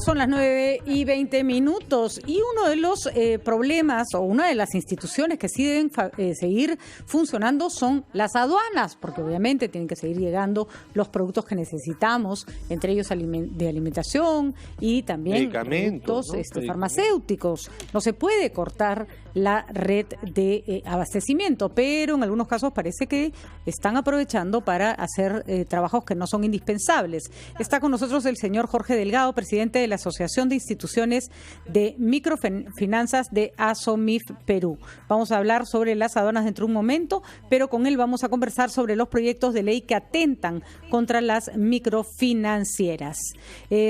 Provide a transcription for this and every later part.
Son las 9:20 y uno de los problemas o una de las instituciones que sí deben seguir funcionando son las aduanas, porque obviamente tienen que seguir llegando los productos que necesitamos, entre ellos de alimentación y también productos farmacéuticos. No se puede cortar la red de abastecimiento, pero en algunos casos parece que están aprovechando para hacer trabajos que no son indispensables. Está con nosotros el señor Jorge Delgado, presidente de la Asociación de Instituciones de Microfinanzas de ASOMIF Perú. Vamos a hablar sobre las aduanas dentro de un momento, pero con él vamos a conversar sobre los proyectos de ley que atentan contra las microfinancieras.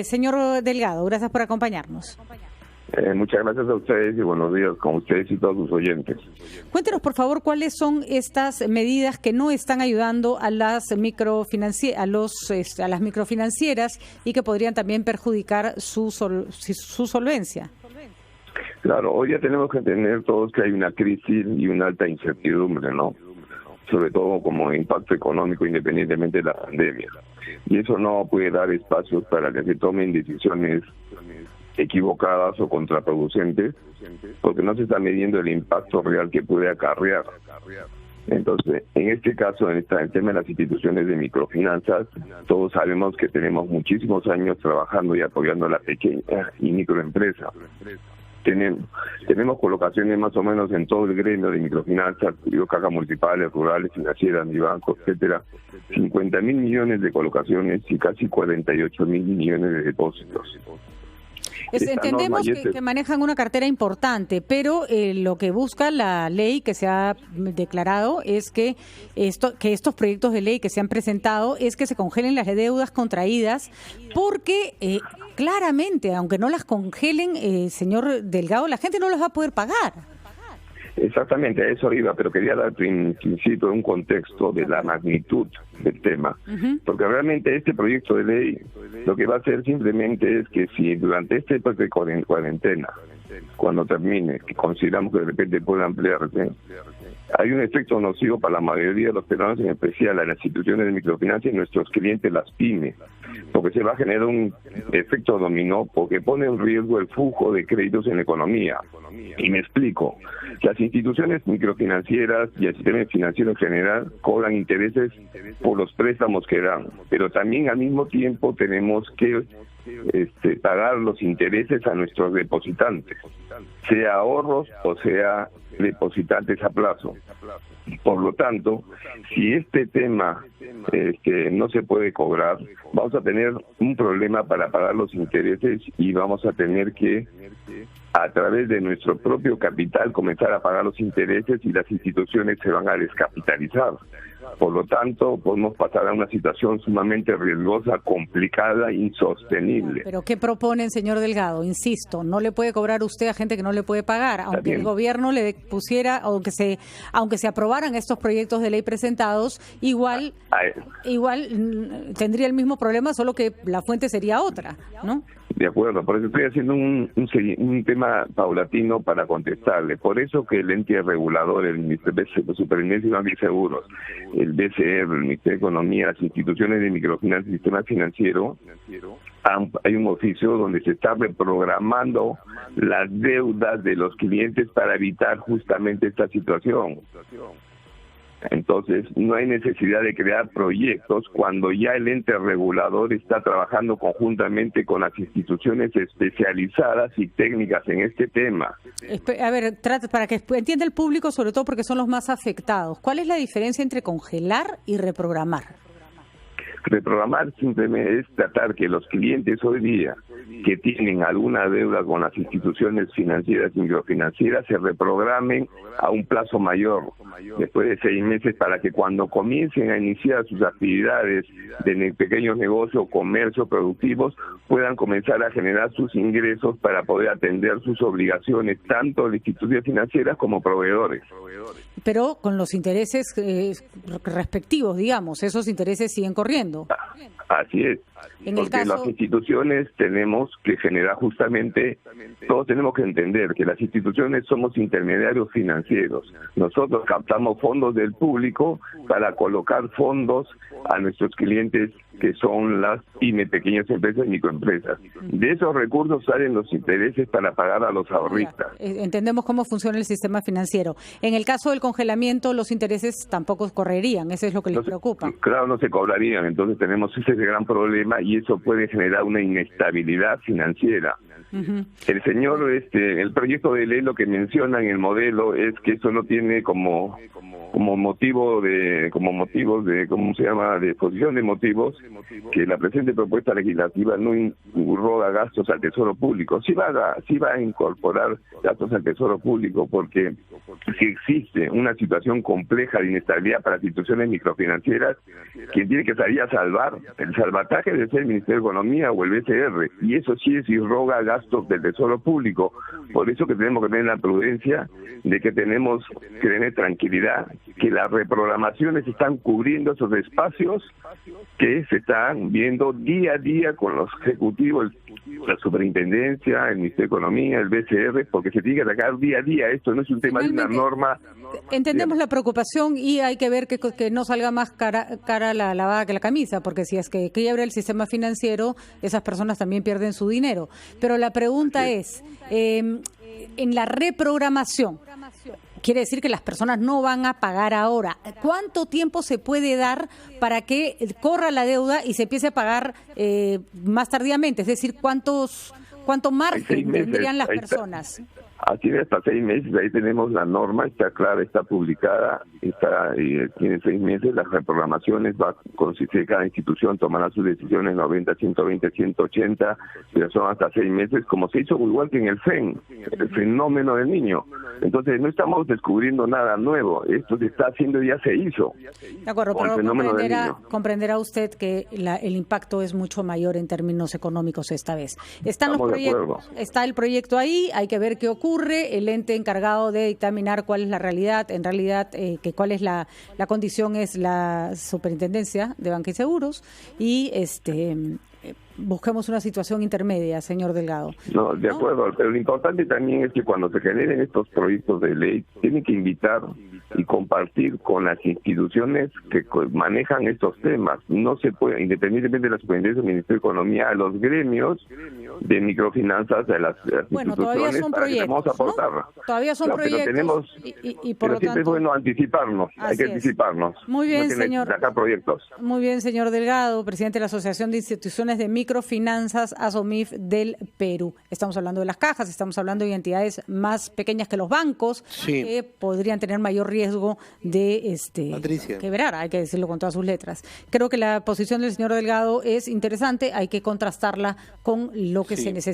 Señor Delgado, gracias por acompañarnos. Muchas gracias a ustedes y buenos días con ustedes y todos sus oyentes. Cuéntenos, por favor, cuáles son estas medidas que no están ayudando a las microfinancieras y que podrían también perjudicar su solvencia. Claro, hoy ya tenemos que entender todos que hay una crisis y una alta incertidumbre, ¿no? Sobre todo como impacto económico independientemente de la pandemia. Y eso no puede dar espacios para que se tomen decisiones equivocadas o contraproducentes, porque no se está midiendo el impacto real que puede acarrear. Entonces, en este caso, en el tema de las instituciones de microfinanzas, todos sabemos que tenemos muchísimos años trabajando y apoyando a la pequeña y microempresa. Tenemos colocaciones más o menos en todo el gremio de microfinanzas, cajas municipales, rurales, financieras, ni bancos, etcétera. 50.000 millones de colocaciones y casi 48.000 millones de depósitos. Entendemos que manejan una cartera importante, pero lo que busca la ley que se ha declarado es que estos proyectos de ley que se han presentado es que se congelen las deudas contraídas, porque claramente, aunque no las congelen, señor Delgado, la gente no las va a poder pagar. Exactamente, a eso iba, pero quería dar en principio un contexto de la magnitud del tema, porque realmente este proyecto de ley lo que va a hacer simplemente es que si durante este época de cuarentena, cuando termine, que consideramos que de repente puede ampliarse, hay un efecto nocivo para la mayoría de los peruanos, en especial a las instituciones de microfinanzas y nuestros clientes, las pymes, porque se va a generar un efecto dominó, porque pone en riesgo el flujo de créditos en la economía. Y me explico. Las instituciones microfinancieras y el sistema financiero en general cobran intereses por los préstamos que dan, pero también al mismo tiempo tenemos que pagar los intereses a nuestros depositantes, sea ahorros o sea depositantes a plazo. Por lo tanto, si este tema no se puede cobrar, vamos a tener un problema para pagar los intereses y vamos a tener que, a través de nuestro propio capital, comenzar a pagar los intereses y las instituciones se van a descapitalizar. Por lo tanto, podemos pasar a una situación sumamente riesgosa, complicada, insostenible. ¿Pero qué proponen, señor Delgado? Insisto, no le puede cobrar usted a gente que no le puede pagar, aunque el gobierno le pusiera, aunque se aprobaran estos proyectos de ley presentados, igual tendría el mismo problema, solo que la fuente sería otra, ¿no? De acuerdo, por eso estoy haciendo un tema paulatino para contestarle. Por eso que el ente regulador, el Ministerio Superintendencia de Seguros, el BCR, el Ministerio de Economía, las instituciones de microfinanzas y sistema financiero, hay un oficio donde se está reprogramando las deudas de los clientes para evitar justamente esta situación. Entonces, no hay necesidad de crear proyectos cuando ya el ente regulador está trabajando conjuntamente con las instituciones especializadas y técnicas en este tema. A ver, para que entienda el público, sobre todo porque son los más afectados, ¿cuál es la diferencia entre congelar y reprogramar? Reprogramar simplemente es tratar que los clientes hoy día que tienen alguna deuda con las instituciones financieras y microfinancieras se reprogramen a un plazo mayor, después de 6 meses, para que cuando comiencen a iniciar sus actividades de pequeños negocios, comercio, productivos, puedan comenzar a generar sus ingresos para poder atender sus obligaciones, tanto de instituciones financieras como proveedores. Pero con los intereses respectivos, digamos, esos intereses siguen corriendo. Así es. Porque las instituciones tenemos que generar justamente, todos tenemos que entender que las instituciones somos intermediarios financieros. Nosotros captamos fondos del público para colocar fondos a nuestros clientes, que son las pequeñas empresas y microempresas. De esos recursos salen los intereses para pagar a los ahorristas. Entendemos cómo funciona el sistema financiero. En el caso del congelamiento, los intereses tampoco correrían, eso es lo que les preocupa. Claro, no se cobrarían, entonces tenemos ese gran problema y eso puede generar una inestabilidad financiera. El señor, el proyecto de ley lo que menciona en el modelo es que eso no tiene como motivos de exposición de motivos, que la presente propuesta legislativa no roga gastos al Tesoro Público. Sí va a incorporar gastos al Tesoro Público, porque si existe una situación compleja de inestabilidad para instituciones microfinancieras, quien tiene que salir a salvar, el salvataje debe ser el Ministerio de Economía o el BCR, y eso sí es irroga gastos del Tesoro Público. Por eso que tenemos que tener la prudencia de que tenemos que tener tranquilidad, que las reprogramaciones están cubriendo esos espacios que se están viendo día a día con los ejecutivos, la superintendencia, el Ministerio de Economía, el BCR, porque se tiene que atacar día a día. Esto no es un tema de una norma. Entendemos la preocupación y hay que ver que no salga más cara la lavada que la camisa, porque si es que quiebra el sistema financiero, esas personas también pierden su dinero. Pero la pregunta es, en la reprogramación, quiere decir que las personas no van a pagar ahora. ¿Cuánto tiempo se puede dar para que corra la deuda y se empiece a pagar más tardíamente? Es decir, ¿cuánto margen tendrían las personas? Así de hasta 6 meses, ahí tenemos la norma, está clara, está publicada, tiene 6 meses, las reprogramaciones, va a consistir, cada institución tomará sus decisiones 90, 120, 180, pero son hasta 6 meses, como se hizo igual que en el FEN, el fenómeno del niño. Entonces no estamos descubriendo nada nuevo, esto se está haciendo y ya se hizo. De acuerdo, pero comprenderá usted que el impacto es mucho mayor en términos económicos esta vez. Están los proyectos, está el proyecto ahí, hay que ver qué ocurre. El ente encargado de dictaminar cuál es la realidad, cuál es la condición es la Superintendencia de Banca y Seguros, y busquemos una situación intermedia, señor Delgado. No, de acuerdo, pero lo importante también es que cuando se generen estos proyectos de ley, tienen que invitar y compartir con las instituciones que manejan estos temas. No se puede, independientemente de la superintendencia del Ministerio de Economía, a los gremios de microfinanzas, de las instituciones, todavía son proyectos, vamos a aportar. ¿no? Todavía son proyectos. Pero tenemos, y por pero lo siempre tanto, es bueno anticiparnos, hay que anticiparnos. Muy bien, no señor. Sacar proyectos. Muy bien, señor Delgado, presidente de la Asociación de Instituciones de Microfinanzas, ASOMIF del Perú. Estamos hablando de las cajas, estamos hablando de entidades más pequeñas que los bancos, que podrían tener mayor riesgo de quebrar, hay que decirlo con todas sus letras. Creo que la posición del señor Delgado es interesante, hay que contrastarla con lo que se necesita.